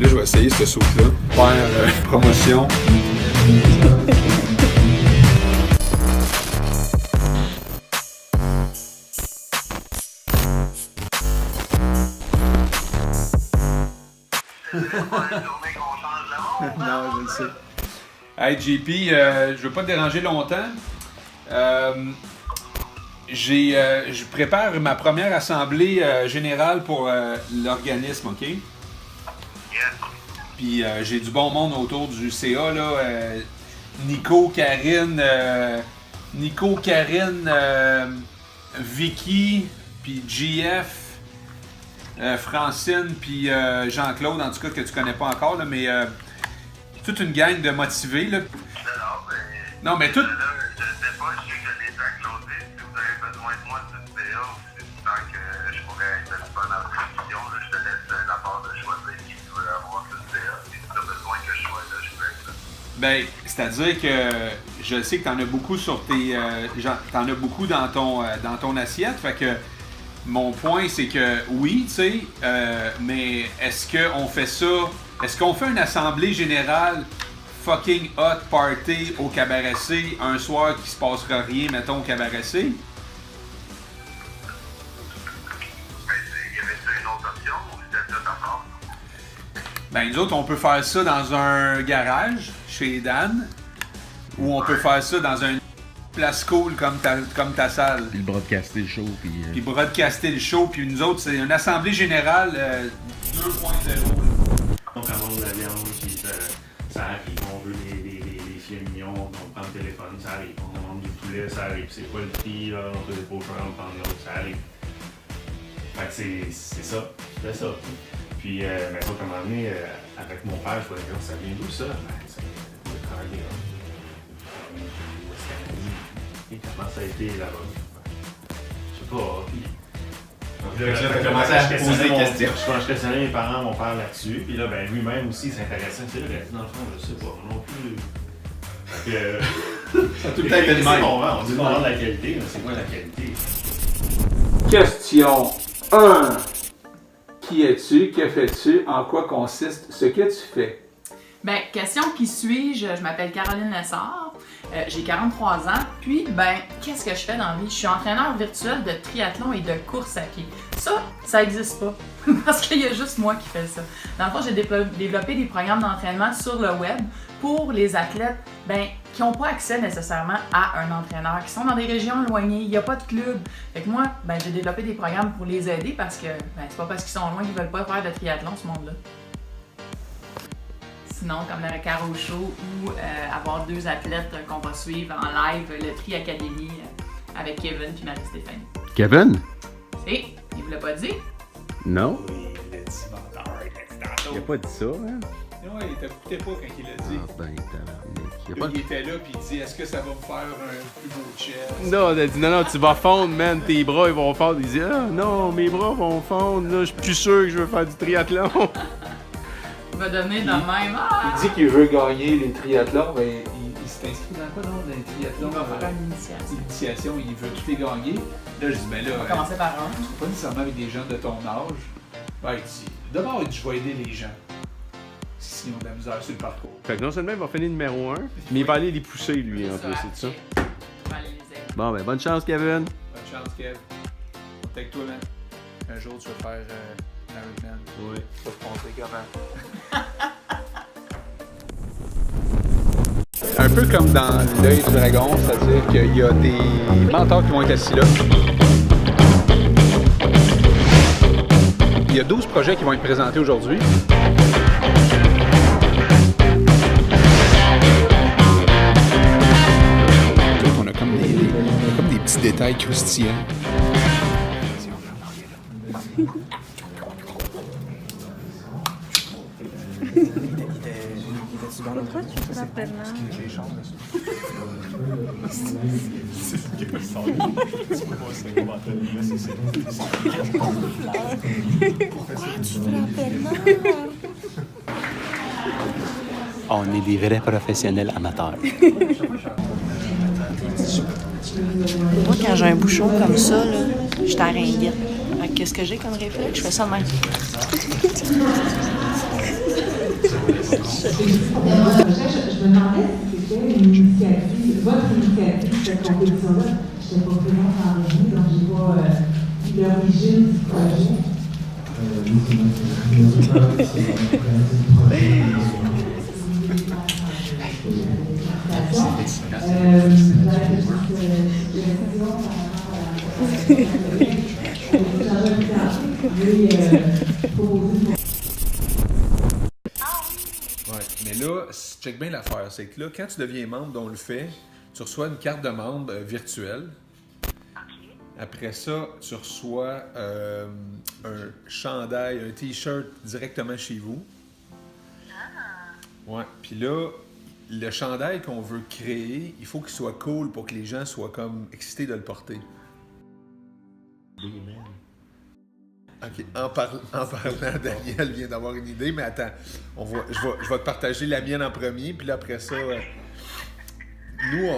Là, je vais essayer ce saut-là. Faire promotion. Non, je le sais. Hey JP, je veux pas te déranger longtemps. Je prépare ma première assemblée générale pour l'organisme, OK? Puis j'ai du bon monde autour du CA, là. Nico, Karine, Vicky, puis GF, Francine, puis Jean-Claude, en tout cas, que tu connais pas encore, là, mais toute une gang de motivés, là. Non, mais tout... Je sais pas, je sais que les gens closés, si vous avez besoin de moi du CA, si tu sens que je pourrais être le fun dans la discussion, là, je te laisse la part de choisir qui tu veux avoir sur le CA. Si tu as besoin que je sois là, je peux être là. Ben, c'est-à-dire que je sais que t'en as beaucoup sur tes... t'en as beaucoup dans ton assiette, fait que mon point, c'est que oui, tu sais, mais est-ce qu'on fait ça... Est-ce qu'on fait une assemblée générale fucking hot party au Cabaret C un soir qui se passera rien, mettons, au Cabaret C? Y avait-tu une autre option ou c'était tout à part? Ben, nous autres, on peut faire ça dans un garage, chez Dan, ou on peut faire ça dans une place cool comme ta salle. Puis le broadcaster le show, Puis broadcaster le show, puis nous autres, c'est une assemblée générale 2.0. On commande de la viande, puis ça arrive, on veut des filets mignons, on prend le téléphone, ça arrive, on demande du poulet, ça arrive, c'est pas le prix, là, on fait des pochons, on prend l'autre, ça arrive. Fait que c'est ça, c'est ça. Puis, mais ça, comme un moment donné, avec mon père, je voulais dire, ça vient d'où ça? Ben, ça vient de travailler, là. Et comment ça a été là-bas? Je sais pas, puis... Donc là, j'ai commencé à poser des questions. Je questionnais mes parents, mon père là-dessus. Puis là, ben lui-même aussi, il s'intéressait. C'est vrai, dans le fond, je sais pas, non plus. Fait que. Ça a tout le temps été le même. On dit qu'on vend de la qualité, mais c'est quoi la qualité? Question 1. Qui es-tu? Que fais-tu? En quoi consiste ce que tu fais? Ben, question qui suis-je? Je m'appelle Caroline Lessard, j'ai 43 ans, puis, ben, qu'est-ce que je fais dans la vie? Je suis entraîneur virtuel de triathlon et de course à pied. Ça n'existe pas, parce qu'il y a juste moi qui fais ça. Dans le fond, j'ai développé des programmes d'entraînement sur le web pour les athlètes, ben, qui n'ont pas accès nécessairement à un entraîneur, qui sont dans des régions éloignées, il n'y a pas de club. Fait que moi, ben, j'ai développé des programmes pour les aider parce que, ben, c'est pas parce qu'ils sont loin qu'ils veulent pas faire de triathlon, ce monde-là. Sinon, comme le Caro Show ou avoir 2 athlètes qu'on va suivre en live, le Tri Academy avec Kevin puis Marie-Stéphanie. Kevin? Et, il vous l'a pas dit? Non? Oui, il l'a dit menteur, Il a pas dit ça, hein? Non, il t'écoutait pas quand il l'a dit. Ah ben, tabarnak. Là, il était là puis il dit, est-ce que ça va me faire un plus beau chest? Non, il a dit non, tu vas fondre, man, tes bras ils vont fondre. Il dit, ah non, mes bras vont fondre, là, je suis plus sûr que je veux faire du triathlon. Il va devenir de même. Ah! Il dit qu'il veut gagner les triathlons, mais il s'est inscrit dans quoi, non, dans les triathlons? Il va faire une initiation. L'initiation, il veut tous les gagner. Là, je dis, mais là, On va commencer par un. pas nécessairement avec des gens de ton âge. Ben, il dit, d'abord, je vais aider les gens. S'ils ont de la misère sur le parcours. Fait que non seulement il va finir numéro 1, mais il va aller les pousser, lui, en plus, c'est ça. On va aller les aider. Bon, ben, bonne chance, Kevin. Bonne chance, Kev. Compte avec toi, man. Un jour, tu vas faire Ironman. Oui. Tu vas te montrer comment. Un peu comme dans l'œil du dragon, c'est-à-dire qu'il y a des mentors qui vont être assis là. Il y a 12 projets qui vont être présentés aujourd'hui. On a comme des petits détails croustillants. Pourquoi tu t'appelles là? On est des vrais professionnels amateurs. Moi, quand j'ai un bouchon comme ça, là, je t'arringuette. Qu'est-ce que j'ai comme réflexe? Je fais ça de même. Je me demandais si c'était une initiative, votre initiative, cette compétition-là. Je n'étais pas présente en régie, donc je n'ai pas vu l'origine du projet. Ouais, mais là, check bien l'affaire. C'est que là, quand tu deviens membre dont on le fait, tu reçois une carte de membre virtuelle. Après ça, tu reçois un chandail, un t-shirt directement chez vous. Ouais, puis là, le chandail qu'on veut créer, il faut qu'il soit cool pour que les gens soient comme excités de le porter. Ok, en parlant, Daniel vient d'avoir une idée, mais attends, je vais te partager la mienne en premier, puis là, après ça, nous,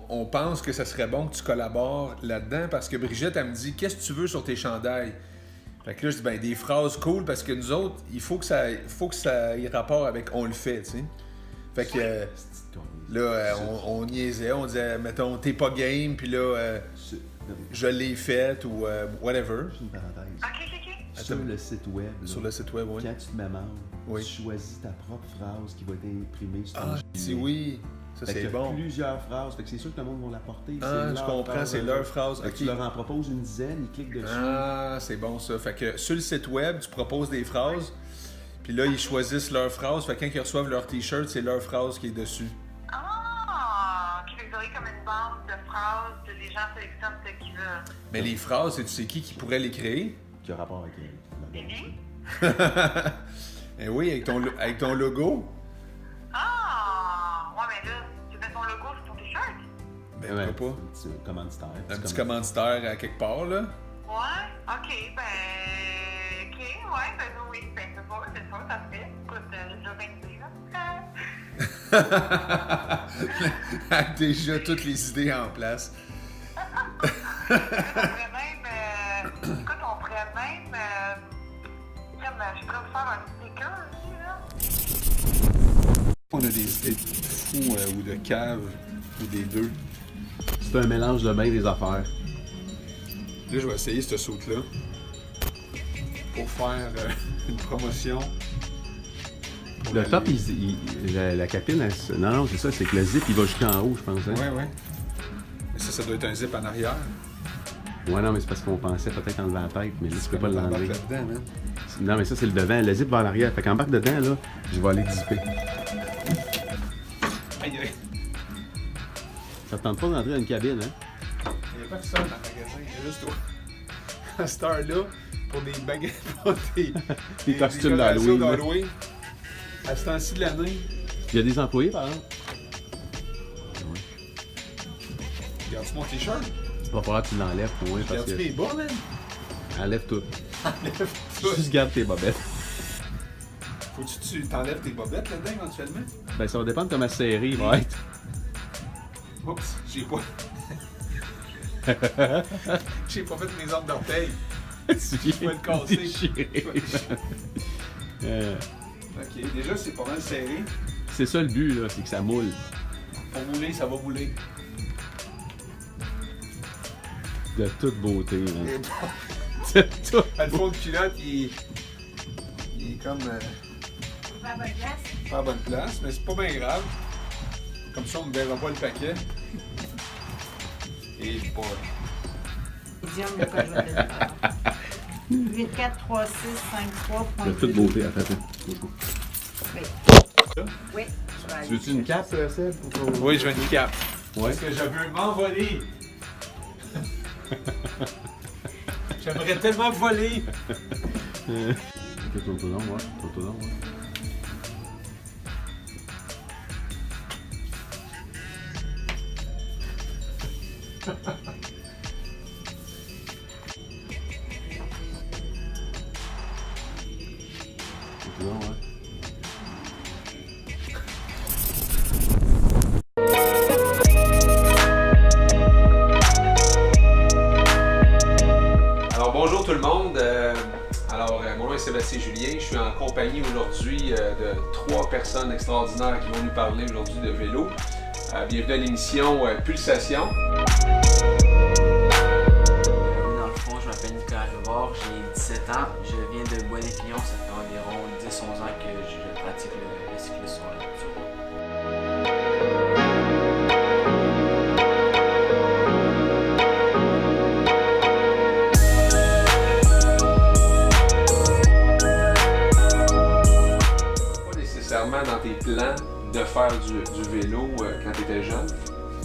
on pense que ça serait bon que tu collabores là-dedans, parce que Brigitte, elle me dit, qu'est-ce que tu veux sur tes chandails? Fait que là, je dis, ben, des phrases cool, parce que nous autres, il faut que ça ait rapport avec on le fait, tu sais. Fait que là, on niaisait, on disait, mettons, t'es pas game, puis là, je l'ai fait, ou whatever. Juste une parenthèse. Ok. Sur le site web, là, sur le site web, oui. quand tu te mets membre, Oui. tu choisis ta propre phrase qui va être imprimée sur ton Ah, si oui, ça Fait c'est qu'il y a bon. plusieurs phrases, fait que c'est sûr que le monde va la porter. Ah, je comprends, c'est leur phrase. Fait que Ok. tu leur en proposes une dizaine, ils cliquent dessus. Ah, c'est bon ça. Fait que sur le site web, tu proposes des phrases, puis là, ils choisissent leur phrase. Fait que quand ils reçoivent leur t-shirt, c'est leur phrase qui est dessus. Ah, ok, vous aurez comme une bande de phrases, les gens sélectionnent ce qu'ils veulent. Mais les phrases, tu sais qui pourrait les créer? Qui a rapport avec la Eh oui, avec ton logo. Ah, ouais, mais là, tu mets ton logo sur ton t-shirt? Ben, pourquoi pas? Un petit commanditaire. Un petit commanditaire à quelque part, là. Ouais, ok, ben oui, ben c'est ça, ça se fait. Écoute, j'ai déjà 20 idées, là. Avec déjà toutes les idées en place. Écoute, on pourrait même, je pourrais vous faire un sticker aussi, là. On a des idées de fous ou de cave ou des deux. C'est un mélange de bien des affaires. Là, je vais essayer cette saute-là pour faire une promotion. Pour Le top, la capine, non, c'est ça, c'est que le zip, il va jusqu'en haut, je pense. Hein? Ouais. Mais ça doit être un zip en arrière. Ouais, non, mais c'est parce qu'on pensait peut-être enlever la tête, mais là, tu peux pas l'enlever. Là-dedans, man. Non, mais ça, c'est le devant. Le zip va en arrière. Fait qu'embarque dedans, là, je vais aller zipper. Aïe, aïe. Ça te tente pas d'entrer dans une cabine, hein? Il n'y a pas que ça dans le magasin, il y a juste toi. À cette heure-là, pour des baguettes, pour Des costumes d'Halloween. d'Halloween. À ce temps-ci de l'année. Il y a des employés, par exemple. Regarde-tu mon t-shirt? Il va falloir que tu l'enlèves pour moi, parce Regarde-tu que... mes bas, man? Enlève tout. Enlève tout. Juste garde tes bobettes. Faut-tu que tu t'enlèves tes bobettes là-dedans éventuellement? Ben, ça va dépendre de comment serré il va être. Oups, j'ai pas... j'ai pas fait mes ordres d'orteil. Tu vais le casser. déchirer. Ok, déjà c'est pas mal serré. C'est ça le but, là, c'est que ça moule. Pour mouler, ça va mouler. De toute beauté, Et man. bon, De tout. le fond de culotte, il est comme... Pas à bonne place. pas à bonne place, mais c'est pas bien grave. Comme ça, on ne verra pas le paquet. Et pas... Diane, le code, je vais te le dire. 8, 4, 3, 6, 5, 3, De toute beauté, attends. Oui. Tu veux-tu une cape, Seb? Oui, je veux une cape. Ouais. Parce que je veux m'envoler. J'aimerais tellement voler. Ok, tourne-toi donc, ouais. Tourne-toi donc, ouais. Tourne-toi donc, ouais. Alors bonjour tout le monde. Mon nom est Sébastien Julien. Je suis en compagnie aujourd'hui de 3 personnes extraordinaires qui vont nous parler aujourd'hui de vélo. Bienvenue à l'émission Pulsation. Dans le fond, je m'appelle Nicolas Rivard, j'ai 17 ans, je viens de Bois-des-Filions, ça fait environ 10-11 ans que je pratique le cyclisme sur route. Dans tes plans de faire du vélo quand tu étais jeune?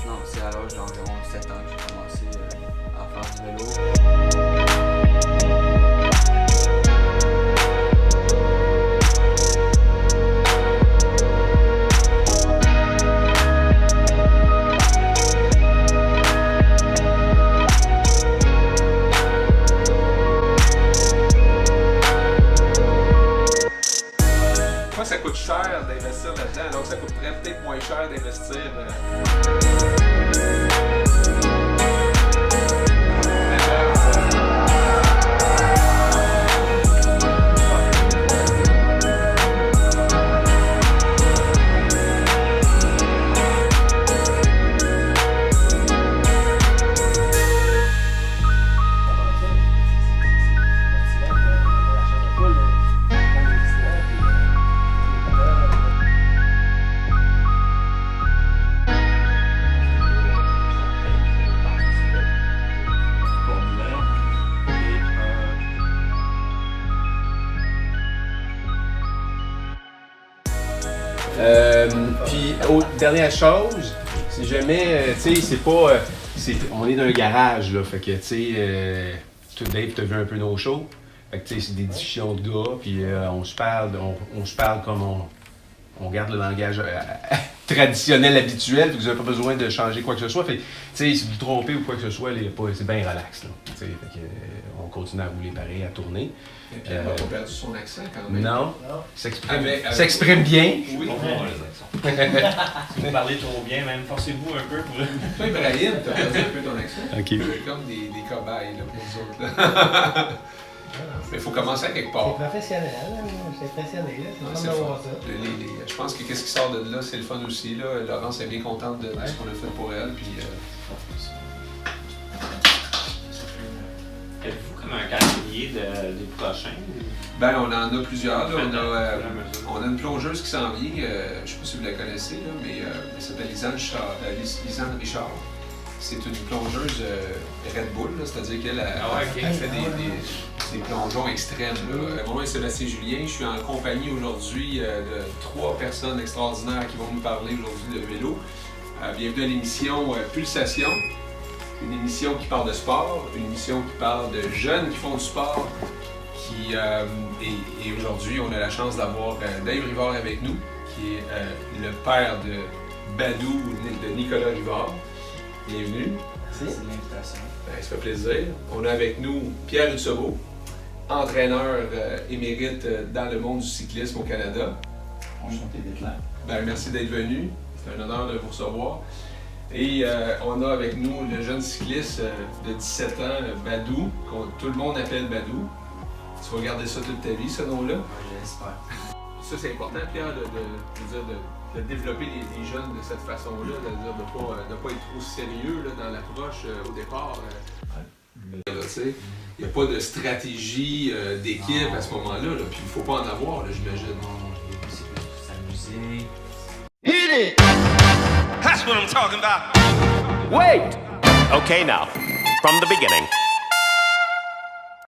Non, c'est à l'âge d'environ 7 ans que j'ai commencé à faire du vélo. Ça coûte cher d'investir là-dedans, donc ça coûterait peut-être moins cher d'investir. Puis, dernière chose, si jamais, tu sais, c'est pas. On est dans un garage, là, fait que, tu sais, Dave, t'as vu un peu nos shows. Fait que, tu sais, c'est des discussions de gars, puis on se parle comme on garde le langage traditionnel, habituel, puis vous n'avez pas besoin de changer quoi que ce soit. Fait que, tu sais, si vous vous trompez ou quoi que ce soit, c'est bien relax, là. Tu sais, fait que, on continue à rouler pareil, à tourner. Et puis, elle n'a pas perdu son accent quand même. Non. S'exprime bien. Oui. Si vous parlez trop bien, même forcez-vous un peu pour... Toi, Ibrahim, t'as perdu un peu ton accent. OK. C'est comme des cobayes là, pour nous autres. Là. Mais il faut commencer à quelque part. C'est professionnel, c'est impressionné. C'est fun d'avoir ça. Je pense que qu'est-ce qui sort de là, c'est le fun aussi. Là. Laurence est bien contente de ce qu'on a fait pour elle. Puis, Êtes-vous comme un calendrier des prochains? Ben, on en a plusieurs. Là. On a une plongeuse qui s'en vient. Je ne sais pas si vous la connaissez, là, mais elle s'appelle Lisanne Richard. C'est une plongeuse Red Bull, c'est-à-dire qu'elle elle fait des plongeons extrêmes. Mon nom est Sébastien Julien. Je suis en compagnie aujourd'hui de 3 personnes extraordinaires qui vont nous parler aujourd'hui de vélo. Bienvenue à l'émission Pulsation. Une émission qui parle de sport, une émission qui parle de jeunes qui font du sport. Et aujourd'hui, on a la chance d'avoir Dave Rivard avec nous, qui est le père de Badou, de Nicolas Rivard. Bienvenue. Merci de l'invitation. Ben, ça fait plaisir. On a avec nous Pierre Hutsebeau, entraîneur émérite dans le monde du cyclisme au Canada. Enchanté d'être là. Ben, merci d'être venu. C'est un honneur de vous recevoir. Et on a avec nous le jeune cycliste de 17 ans, Badou, que tout le monde appelle Badou. Tu vas garder ça toute ta vie, ce nom-là? Oui, j'espère. Ça, c'est important, Pierre, de développer les jeunes de cette façon-là, de ne pas être trop sérieux là, dans l'approche au départ. Il n'y a pas de stratégie d'équipe à ce moment-là, là, puis il ne faut pas en avoir, là, j'imagine. Non, c'est plus s'amuser. Hit it! That's what I'm talking about. Wait! Okay, now, from the beginning.